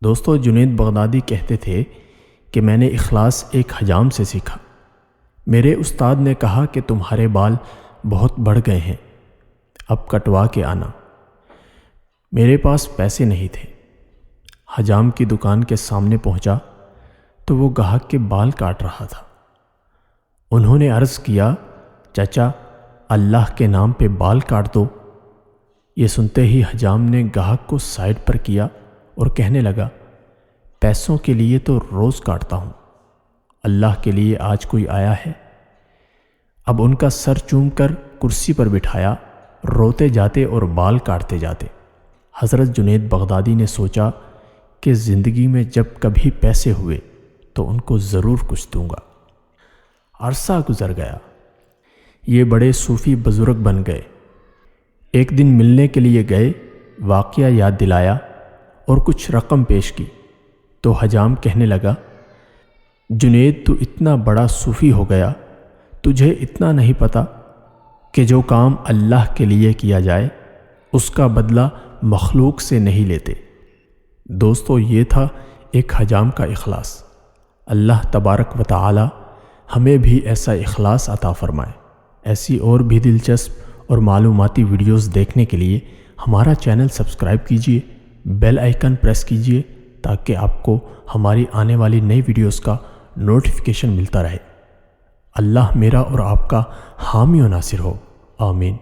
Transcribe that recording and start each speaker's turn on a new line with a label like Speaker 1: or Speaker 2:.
Speaker 1: دوستو، جنید بغدادی کہتے تھے کہ میں نے اخلاص ایک حجام سے سیکھا۔ میرے استاد نے کہا کہ تمہارے بال بہت بڑھ گئے ہیں، اب کٹوا کے آنا۔ میرے پاس پیسے نہیں تھے۔ حجام کی دکان کے سامنے پہنچا تو وہ گاہک کے بال کاٹ رہا تھا۔ انہوں نے عرض کیا، چچا اللہ کے نام پہ بال کاٹ دو۔ یہ سنتے ہی حجام نے گاہک کو سائڈ پر کیا اور کہنے لگا، پیسوں کے لیے تو روز کاٹتا ہوں، اللہ کے لیے آج کوئی آیا ہے؟ اب ان کا سر چوم کر کرسی پر بٹھایا، روتے جاتے اور بال کاٹتے جاتے۔ حضرت جنید بغدادی نے سوچا کہ زندگی میں جب کبھی پیسے ہوئے تو ان کو ضرور کچھ دوں گا۔ عرصہ گزر گیا، یہ بڑے صوفی بزرگ بن گئے۔ ایک دن ملنے کے لیے گئے، واقعہ یاد دلایا اور کچھ رقم پیش کی تو حجام کہنے لگا، جنید تو اتنا بڑا صوفی ہو گیا، تجھے اتنا نہیں پتا کہ جو کام اللہ کے لیے کیا جائے اس کا بدلہ مخلوق سے نہیں لیتے۔ دوستو، یہ تھا ایک حجام کا اخلاص۔ اللہ تبارک و تعالی ہمیں بھی ایسا اخلاص عطا فرمائے۔ ایسی اور بھی دلچسپ اور معلوماتی ویڈیوز دیکھنے کے لیے ہمارا چینل سبسکرائب کیجیے، بیل آئیکن پریس کیجیے تاکہ آپ کو ہماری آنے والی نئی ویڈیوز کا نوٹیفیکیشن ملتا رہے۔ اللہ میرا اور آپ کا حامی و ناصر ہو، آمین۔